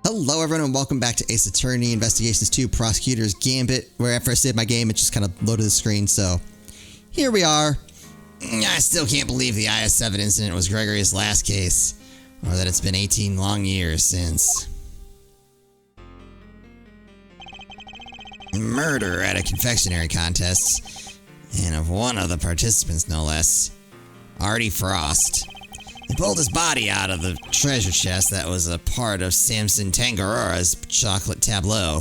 Hello everyone and welcome back to Ace Attorney Investigations 2 Prosecutor's Gambit, where after I saved my game it just kind of loaded the screen, so here we are. I still can't believe the IS-7 incident was Gregory's last case, or that it's been 18 long years since. Murder at a confectionery contest, and of one of the participants no less, Artie Frost. They pulled his body out of the treasure chest that was a part of Samson Tangarora's chocolate tableau.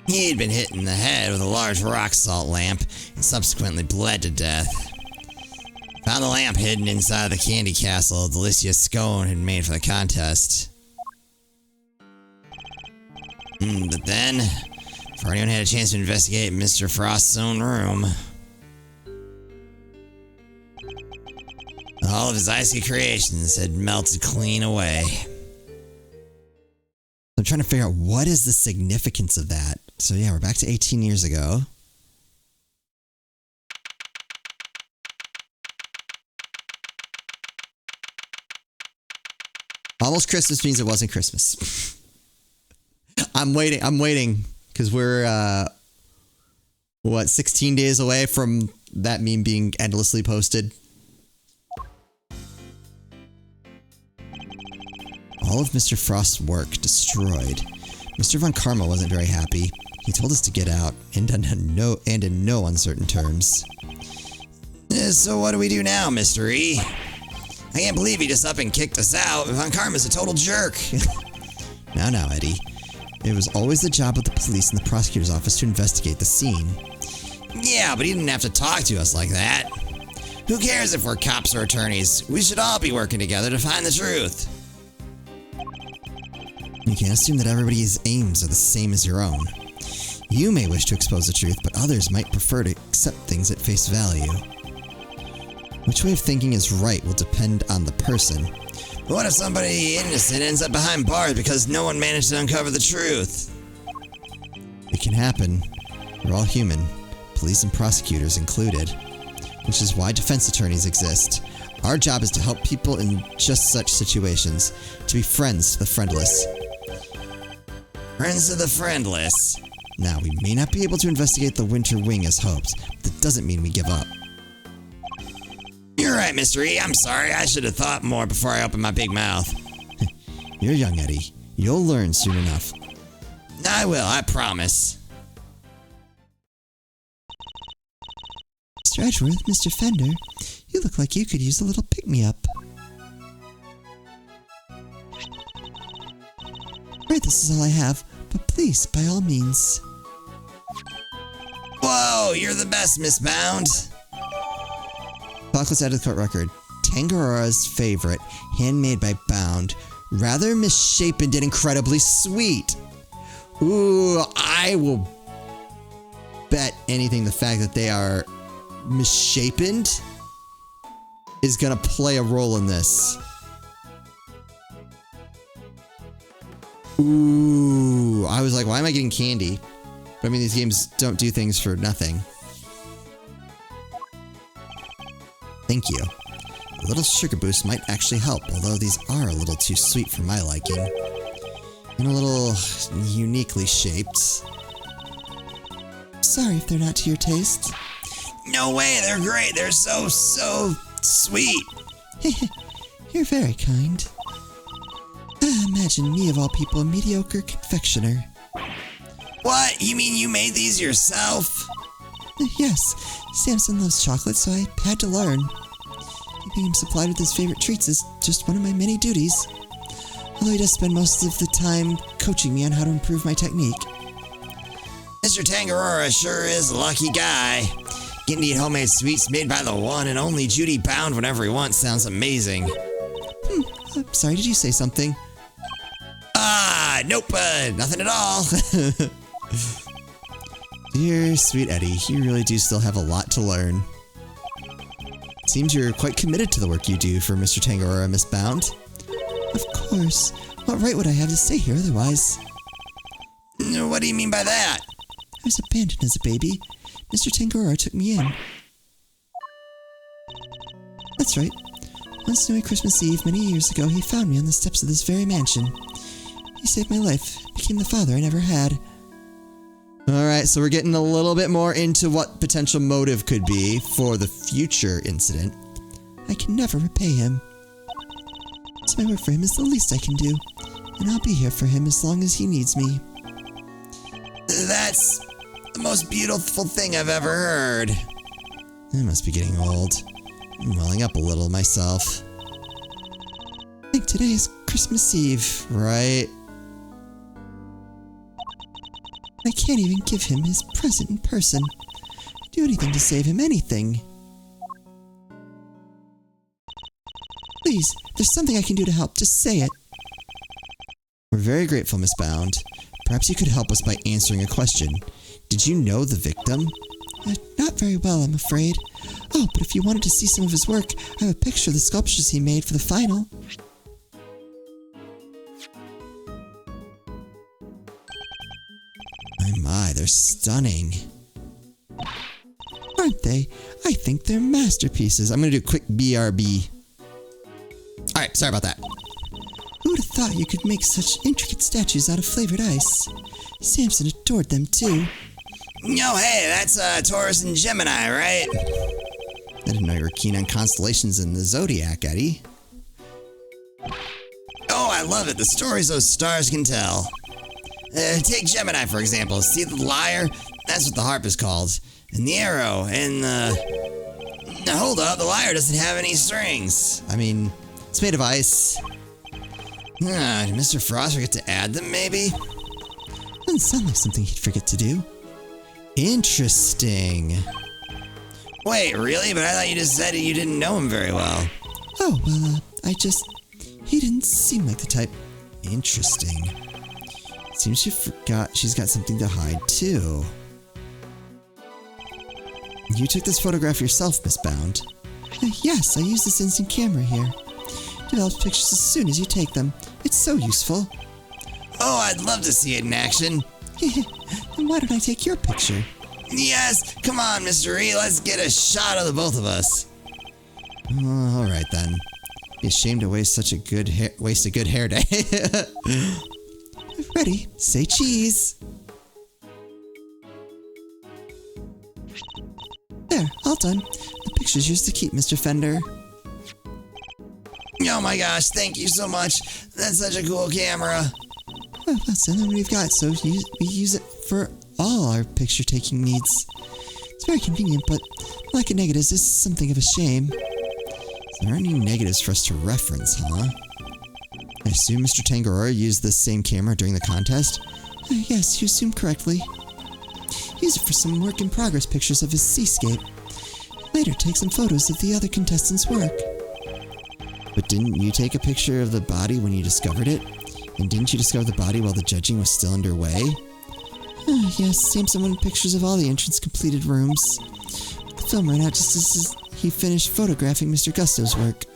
He'd been hit in the head with a large rock salt lamp and subsequently bled to death. Found the lamp hidden inside the candy castle Delicia Scone had made for the contest. But then, before anyone had a chance to investigate Mr. Frost's own room, all of his icy creations had melted clean away. I'm trying to figure out what is the significance of that. So yeah, we're back to 18 years ago. Almost Christmas means it wasn't Christmas. I'm waiting, because we're, 16 days away from that meme being endlessly posted. All of Mr. Frost's work destroyed. Mr. Von Karma wasn't very happy. He told us to get out, and in no uncertain terms. So what do we do now, Mr. E? I can't believe he just up and kicked us out. Von Karma's a total jerk. Now, Eddie. It was always the job of the police and the prosecutor's office to investigate the scene. Yeah, but he didn't have to talk to us like that. Who cares if we're cops or attorneys? We should all be working together to find the truth. You can't assume that everybody's aims are the same as your own. You may wish to expose the truth, but others might prefer to accept things at face value. Which way of thinking is right will depend on the person. But what if somebody innocent ends up behind bars because no one managed to uncover the truth? It can happen. We're all human, police and prosecutors included. Which is why defense attorneys exist. Our job is to help people in just such situations, to be friends to the friendless. Friends to the friendless. Now, we may not be able to investigate the Winter Wing as hoped, but that doesn't mean we give up. You're right, Mr. E. I'm sorry. I should have thought more before I opened my big mouth. You're young, Eddie. You'll learn soon enough. I will, I promise. Mr. Edgeworth, Mr. Fender, you look like you could use a little pick-me-up. Right, this is all I have, but please, by all means. Whoa, you're the best, Miss Bound. Chocolate's out of the court record. Tangarora's favorite, handmade by Bound. Rather misshapen and incredibly sweet. Ooh, I will bet anything the fact that they are misshapen is gonna play a role in this. Ooh, I was like, why am I getting candy? But I mean, these games don't do things for nothing. Thank you. A little sugar boost might actually help, although these are a little too sweet for my liking. And a little uniquely shaped. Sorry if they're not to your taste. No way, they're great. They're so sweet. You're very kind. Imagine me, of all people, a mediocre confectioner. What? You mean you made these yourself? Yes. Samson loves chocolate, so I had to learn. Keeping him supplied with his favorite treats is just one of my many duties. Although he does spend most of the time coaching me on how to improve my technique. Mr. Tangarora sure is a lucky guy. Getting to eat homemade sweets made by the one and only Judy Bound whenever he wants sounds amazing. I'm sorry, did you say something? Nope, nothing at all. Dear sweet Eddie, you really do still have a lot to learn. Seems you're quite committed to the work you do for Mr. Tangarora, Miss Bound. Of course. What right would I have to stay here otherwise? What do you mean by that? I was abandoned as a baby. Mr. Tangarora took me in. That's right. One snowy Christmas Eve many years ago, he found me on the steps of this very mansion. He saved my life, became the father I never had. Alright, so we're getting a little bit more into what potential motive could be for the future incident. I can never repay him. So my work for him is the least I can do, and I'll be here for him as long as he needs me. That's the most beautiful thing I've ever heard. I must be getting old. I'm welling up a little myself. I think today is Christmas Eve, right? I can't even give him his present in person. I'd do anything to save him, anything. Please, there's something I can do to help. Just say it. We're very grateful, Miss Bound. Perhaps you could help us by answering a question. Did you know the victim? Not very well, I'm afraid. Oh, but if you wanted to see some of his work, I have a picture of the sculptures he made for the final. My, they're stunning. Aren't they? I think they're masterpieces. I'm gonna do a quick BRB. Alright, sorry about that. Who would have thought you could make such intricate statues out of flavored ice? Samson adored them too. Oh, hey, that's Taurus and Gemini, right? I didn't know you were keen on constellations in the zodiac, Eddie. Oh, I love it. The stories those stars can tell. Take Gemini, for example. See the lyre? That's what the harp is called. And the arrow, and the... Hold up, the lyre doesn't have any strings. I mean, it's made of ice. Did Mr. Frost forget to add them, maybe? Doesn't sound like something he'd forget to do. Interesting. Wait, really? But I thought you just said you didn't know him very well. Oh, well, he didn't seem like the type. Interesting. Seems she forgot she's got something to hide, too. You took this photograph yourself, Miss Bound. Yes, I used this instant camera here. Develops pictures as soon as you take them. It's so useful. Oh, I'd love to see it in action. Then why don't I take your picture? Yes, come on, Mr. E, let's get a shot of the both of us. Alright then. Be ashamed to waste such a good hair day. Ready, say cheese. There, all done. The picture's yours to keep, Mr. Fender. Oh my gosh, thank you so much. That's such a cool camera. Well, that's the only we've got, so we use it for all our picture-taking needs. It's very convenient, but lack of negatives is something of a shame. There aren't any negatives for us to reference, huh? I assume Mr. Tangaroa used this same camera during the contest? Yes, you assumed correctly. He used it for some work-in-progress pictures of his seascape. Later, take some photos of the other contestants' work. But didn't you take a picture of the body when you discovered it? And didn't you discover the body while the judging was still underway? Yes, Samson wanted pictures of all the entrance completed rooms. The film ran out just as he finished photographing Mr. Gusto's work.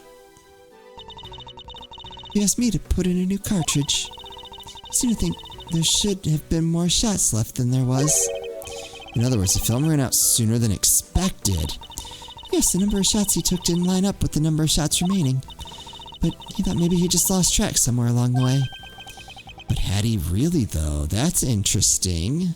He asked me to put in a new cartridge. I seem to think there should have been more shots left than there was. In other words, the film ran out sooner than expected. Yes, the number of shots he took didn't line up with the number of shots remaining. But he thought maybe he just lost track somewhere along the way. But had he really, though? That's interesting.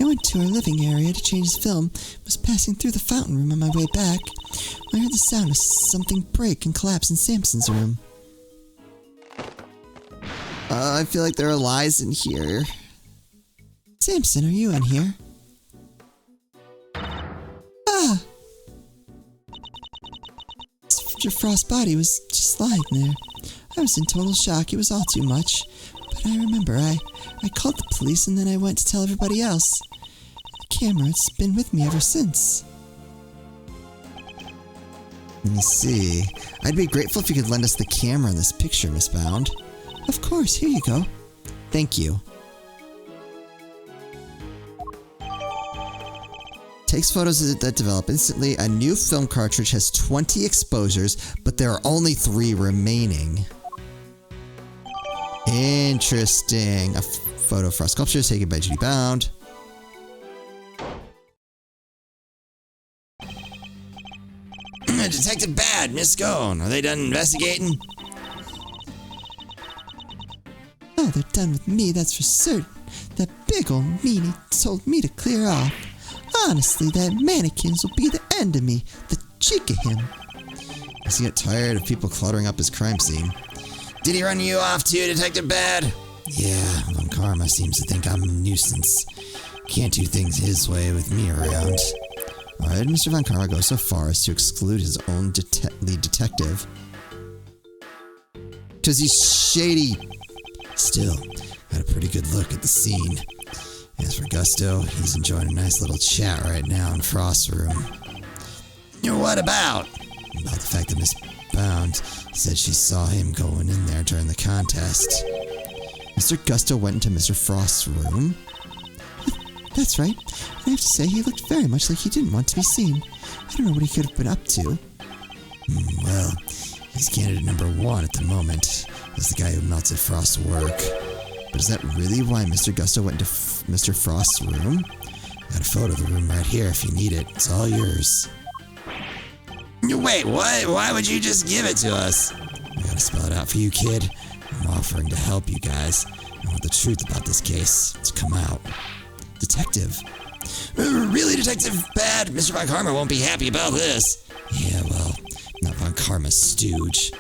I went to our living area to change the film. Was passing through the fountain room on my way back. I heard the sound of something break and collapse in Samson's room. I feel like there are lies in here. Samson, are you in here? Ah! Mr. Frost's body was just lying there. I was in total shock. It was all too much. But I remember, I called the police and then I went to tell everybody else. The camera, it's been with me ever since. Let me see. I'd be grateful if you could lend us the camera in this picture, Miss Bound. Of course, here you go. Thank you. Takes photos that develop instantly. A new film cartridge has 20 exposures, but there are only 3 remaining. Interesting. A photo for our sculpture taken by Judy Bound. Detective Bad, Miss Scone, are they done investigating? Oh, they're done with me, that's for certain. That big old meanie told me to clear off. Honestly, that mannequins will be the end of me. The cheek of him. Does he get tired of people cluttering up his crime scene? Did he run you off too, Detective Bad? Yeah, Von Karma seems to think I'm a nuisance. Can't do things his way with me around. Why did Mr. Von Karma go so far as to exclude his own lead detective? Because he's shady. Still, got a pretty good look at the scene. As for Gusto, he's enjoying a nice little chat right now in Frost's room. What about? About the fact that Miss Bound said she saw him going in there during the contest. Mr. Gusto went into Mr. Frost's room? That's right. I have to say, he looked very much like he didn't want to be seen. I don't know what he could have been up to. Well, he's candidate number 1 at the moment, as the guy who melted Frost's work. But is that really why Mr. Gusto went into Mr. Frost's room? Got a photo of the room right here if you need it. It's all yours. Wait, what? Why would you just give it to us? I gotta spell it out for you, kid. I'm offering to help you guys. I want the truth about this case to come out. Detective. Really, Detective Bad? Mr. Von Karma won't be happy about this. Yeah, well, not Von Karma's stooge.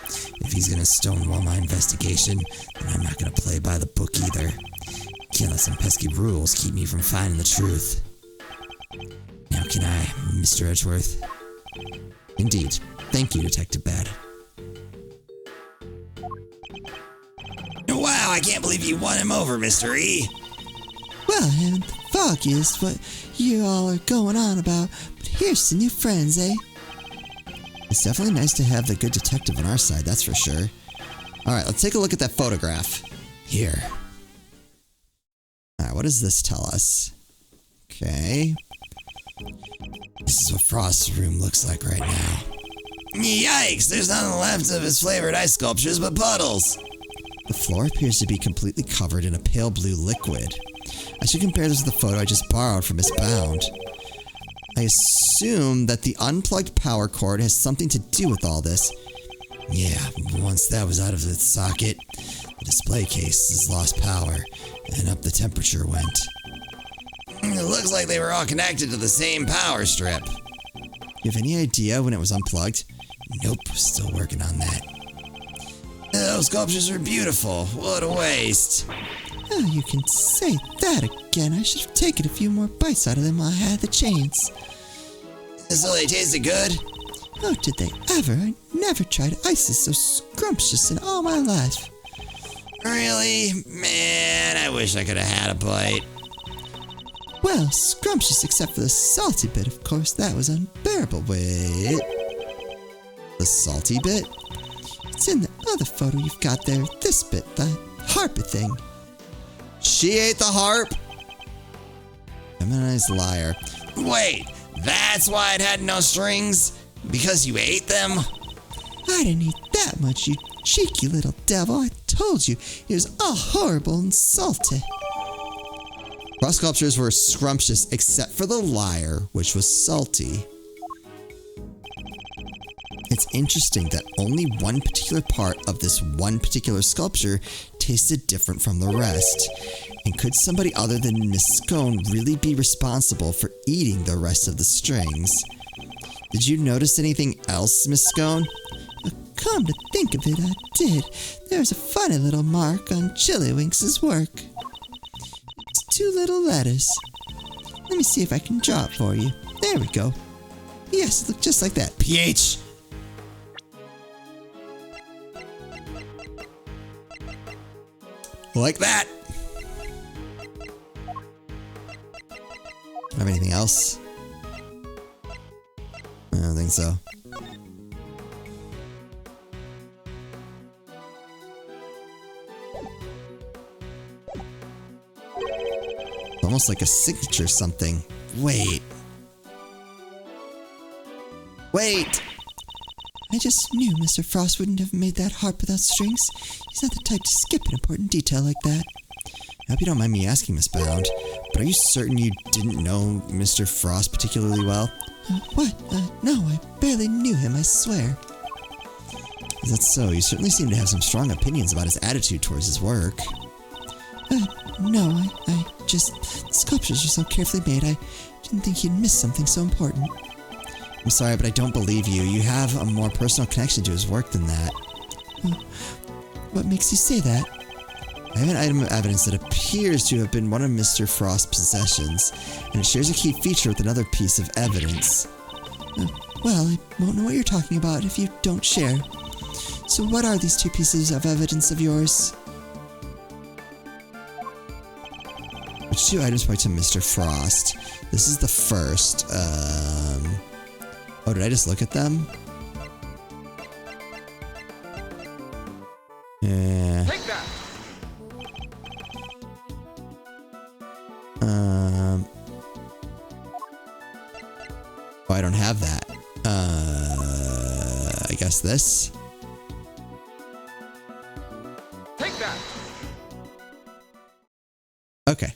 If he's gonna stonewall my investigation, then I'm not gonna play by the book either. Can't let some pesky rules keep me from finding the truth. Now can I, Mr. Edgeworth? Indeed. Thank you, Detective Bad. Wow, I can't believe you won him over, Mr. E. Well, I haven't the foggiest what you all are going on about, but here's some new friends, eh? It's definitely nice to have the good detective on our side, that's for sure. Alright, let's take a look at that photograph. Here. Alright, what does this tell us? Okay. This is what Frost's room looks like right now. Yikes! There's nothing left of his flavored ice sculptures but puddles. The floor appears to be completely covered in a pale blue liquid. I should compare this to the photo I just borrowed from Miss Bound. I assume that the unplugged power cord has something to do with all this. Yeah, once that was out of its socket, the display case has lost power, and up the temperature went. It looks like they were all connected to the same power strip. You have any idea when it was unplugged? Nope, still working on that. Those sculptures are beautiful. What a waste. Oh, you can say that again. I should have taken a few more bites out of them while I had the chance. So they tasted good? Oh, did they ever? I never tried ices so scrumptious in all my life. Really? Man, I wish I could have had a bite. Well, scrumptious except for the salty bit, of course. That was unbearable. Wait. The salty bit? It's in the other photo you've got there. This bit, the harpy thing. She ate the harp? Feminized liar. Wait, that's why it had no strings? Because you ate them? I didn't eat that much, you cheeky little devil. I told you, it was all horrible and salty. Raw sculptures were scrumptious except for the lyre, which was salty. It's interesting that only one particular part of this one particular sculpture tasted different from the rest. And could somebody other than Miss Scone really be responsible for eating the rest of the strings? Did you notice anything else, Miss Scone? Come to think of it, I did. There was a funny little mark on Chillywinks' work. It's 2 little letters. Let me see if I can draw it for you. There we go. Yes, it looked just like that. PH. Like that. Have anything else? I don't think so. It's almost like a signature something. Wait. Wait! I just knew Mr. Frost wouldn't have made that harp without strings. He's not the type to skip an important detail like that. I hope you don't mind me asking, Miss Bound, but are you certain you didn't know Mr. Frost particularly well? What? No, I barely knew him, I swear. Is that so? You certainly seem to have some strong opinions about his attitude towards his work. No, I just... The sculptures are so carefully made, I didn't think he'd miss something so important. I'm sorry, but I don't believe you. You have a more personal connection to his work than that. What makes you say that? I have an item of evidence that appears to have been one of Mr. Frost's possessions, and it shares a key feature with another piece of evidence. Well, I won't know what you're talking about if you don't share. So what are these two pieces of evidence of yours? Which two items point to Mr. Frost? This is the first. Oh, did I just look at them? Yeah. Take that. Oh, I don't have that. I guess this? Take that. Okay.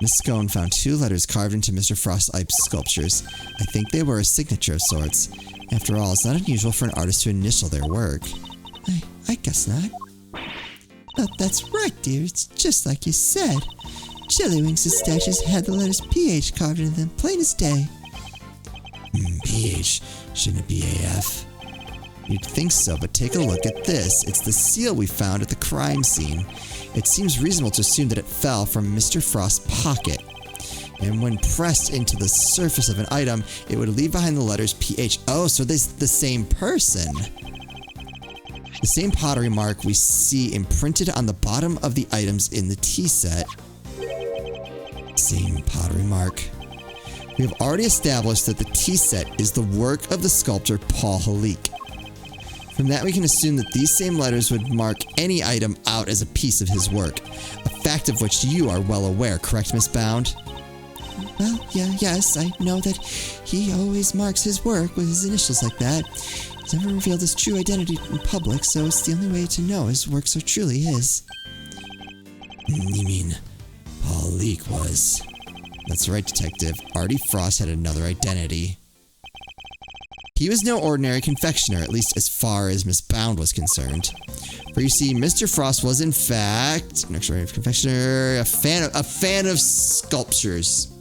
Miss Scone found two letters carved into Mr. Frost Ipe's sculptures. I think they were a signature of sorts. After all, it's not unusual for an artist to initial their work. I guess not. Oh, that's right, dear. It's just like you said. Chillywinks' statues had the letters PH carved into them, plain as day. PH. Shouldn't it be AF? You'd think so, but take a look at this. It's the seal we found at the crime scene. It seems reasonable to assume that it fell from Mr. Frost's pocket. And when pressed into the surface of an item, it would leave behind the letters PH. Oh, so this is the same person. The same pottery mark we see imprinted on the bottom of the items in the tea set. Same pottery mark. We have already established that the tea set is the work of the sculptor Paul Halik. From that we can assume that these same letters would mark any item out as a piece of his work. A fact of which you are well aware, correct, Miss Bound? Well, yes, I know that he always marks his work with his initials like that. He's never revealed his true identity in public, so it's the only way to know his works are truly his. You mean Paul Leek was? That's right, Detective. Artie Frost had another identity. He was no ordinary confectioner, at least as far as Miss Bound was concerned. For you see, Mr. Frost was in fact an extraordinary confectioner, a fan of sculptures.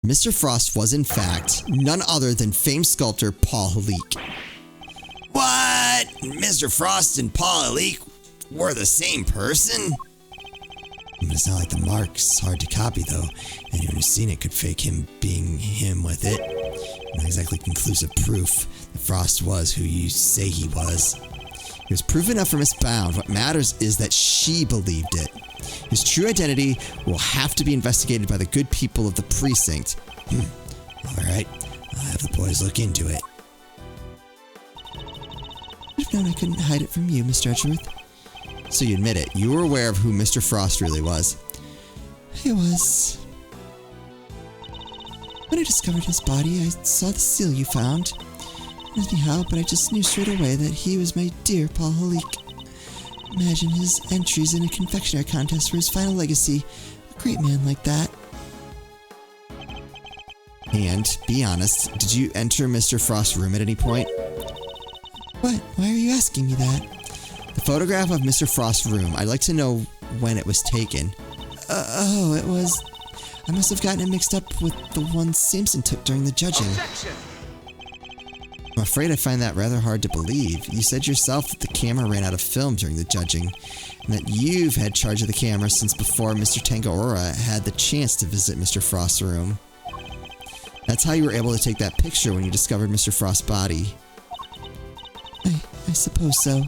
Mr. Frost was in fact none other than famed sculptor Paul Halik. What? Mr. Frost and Paul Halik were the same person? It's not like the mark's hard to copy, though. Anyone who's seen it could fake him being him with it. Not exactly conclusive proof that Frost was who you say he was. It was proof enough for Miss Bound. What matters is that she believed it. His true identity will have to be investigated by the good people of the precinct. Alright, I'll have the boys look into it. I'd have known I couldn't hide it from you, Mr. Edgeworth. So you admit it, you were aware of who Mr. Frost really was. I was. When I discovered his body, I saw the seal you found. Nothing how, but I just knew straight away that he was my dear Paul Halik. Imagine his entries in a confectionery contest for his final legacy. A great man like that. And, be honest, did you enter Mr. Frost's room at any point? What? Why are you asking me that? The photograph of Mr. Frost's room. I'd like to know when it was taken. Oh, it was... I must have gotten it mixed up with the one Simpson took during the judging. Objection. I'm afraid I find that rather hard to believe. You said yourself that the camera ran out of film during the judging, and that you've had charge of the camera since before Mr. Tangaora had the chance to visit Mr. Frost's room. That's how you were able to take that picture when you discovered Mr. Frost's body. I suppose so.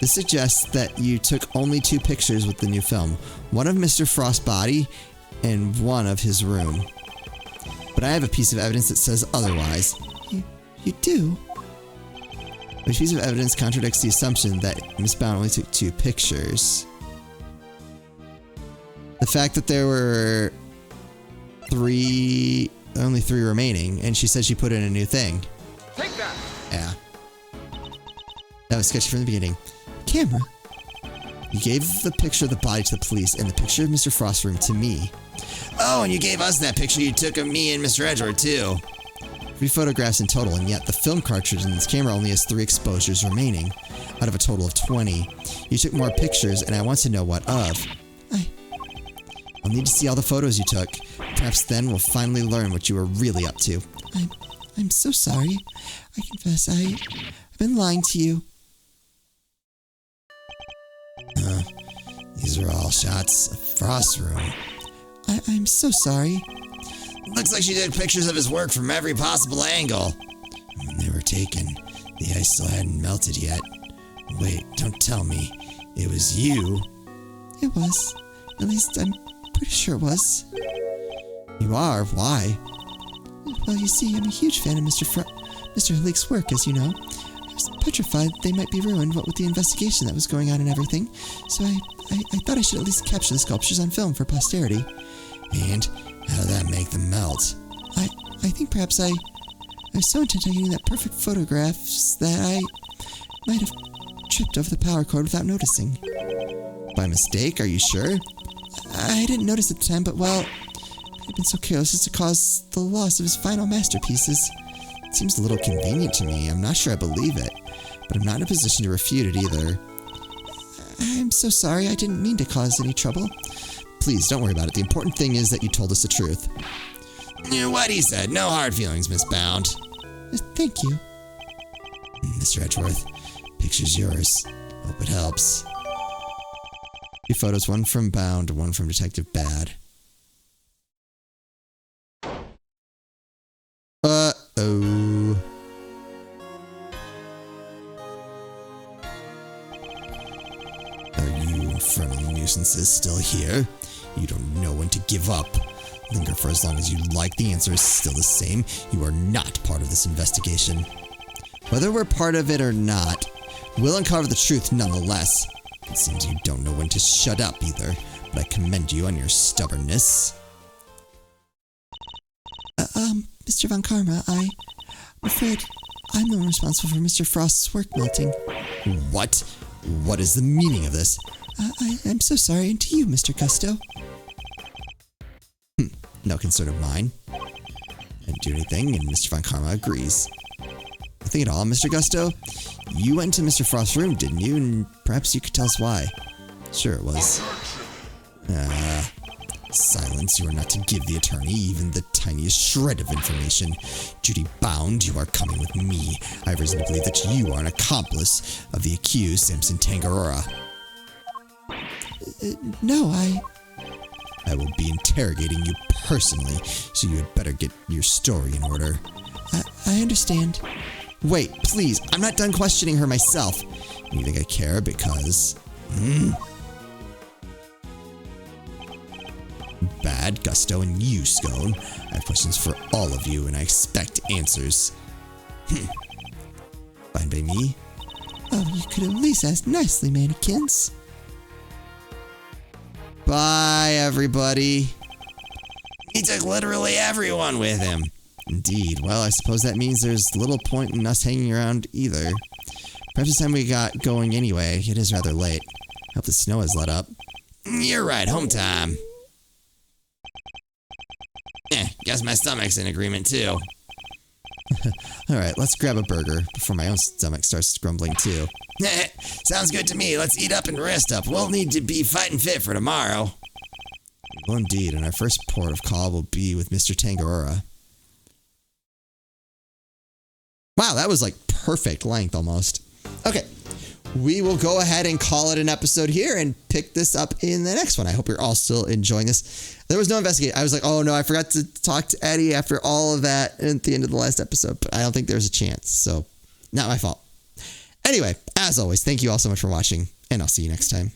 This suggests that you took only 2 pictures with the new film. One of Mr. Frost's body, and one of his room. But I have a piece of evidence that says otherwise. You do? Which piece of evidence contradicts the assumption that Miss Bound only took 2 pictures? The fact that there were only 3 remaining, and she said she put in a new thing. Take that. Yeah. That was sketchy from the beginning. Camera? You gave the picture of the body to the police and the picture of Mr. Frost's room to me. Oh, and you gave us that picture you took of me and Mr. Edgeworth, too. 3 photographs in total, and yet the film cartridge in this camera only has 3 exposures remaining, out of a total of 20. You took more pictures, and I want to know what of. I'll need to see all the photos you took. Perhaps then we'll finally learn what you were really up to. I'm so sorry. I confess, I've been lying to you. These are all shots of Frost's room. I'm so sorry. Looks like she took pictures of his work from every possible angle. When they were taken, the ice still hadn't melted yet. Wait, don't tell me. It was you. It was. At least I'm pretty sure it was. You are? Why? Well, you see, I'm a huge fan of Mr. Halik's work, as you know. I was petrified they might be ruined, what with the investigation that was going on and everything. So I thought I should at least capture the sculptures on film for posterity. And how did that make them melt? I think perhaps I was so intent on getting that perfect photographs that I might have tripped over the power cord without noticing. By mistake, are you sure? I didn't notice at the time, but well, I've been so careless as to cause the loss of his final masterpieces. It seems a little convenient to me. I'm not sure I believe it, but I'm not in a position to refute it either. I'm so sorry. I didn't mean to cause any trouble. Please, don't worry about it. The important thing is that you told us the truth. What he said. No hard feelings, Miss Bound. Thank you. Mr. Edgeworth, picture's yours. Hope it helps. 2 photos, one from Bound and one from Detective Bad. Uh-oh. Are you infernal nuisances still here? You don't know when to give up. Linger for as long as you like. The answer is still the same. You are not part of this investigation. Whether we're part of it or not, we'll uncover the truth nonetheless. It seems you don't know when to shut up either, but I commend you on your stubbornness. Mr. Von Karma, I'm afraid I'm the one responsible for Mr. Frost's work melting. What? What is the meaning of this? I'm so sorry, and to you, Mr. Gusto. No concern of mine. I didn't do anything, and Mr. Von Karma agrees. Nothing at all, Mr. Gusto. You went into Mr. Frost's room, didn't you? And perhaps you could tell us why. Sure it was. Silence. You are not to give the attorney even the tiniest shred of information. Judy Bound, you are coming with me. I have reason to believe that you are an accomplice of the accused Samson Tangaroa. No, I will be interrogating you personally, so you had better get your story in order. I understand. Wait, please, I'm not done questioning her myself. You think I care because... Bad, Gusto, and you, Scone. I have questions for all of you, and I expect answers. Fine by me? Oh, you could at least ask nicely, mannequins. Bye, everybody. He took literally everyone with him. Indeed. Well, I suppose that means there's little point in us hanging around either. Perhaps it's time we got going anyway. It is rather late. Hope the snow has let up. You're right, home time. Guess my stomach's in agreement too. Alright, let's grab a burger before my own stomach starts grumbling too. Sounds good to me. Let's eat up and rest up. We'll need to be fighting fit for tomorrow. Well, indeed, and our first port of call will be with Mr. Tangaroa. Wow, that was like perfect length almost. Okay, we will go ahead and call it an episode here and pick this up in the next one. I hope you're all still enjoying this. There was no investigate. I was like, oh no, I forgot to talk to Eddie after all of that at the end of the last episode, but I don't think there's a chance, so not my fault. Anyway, as always, thank you all so much for watching, and I'll see you next time.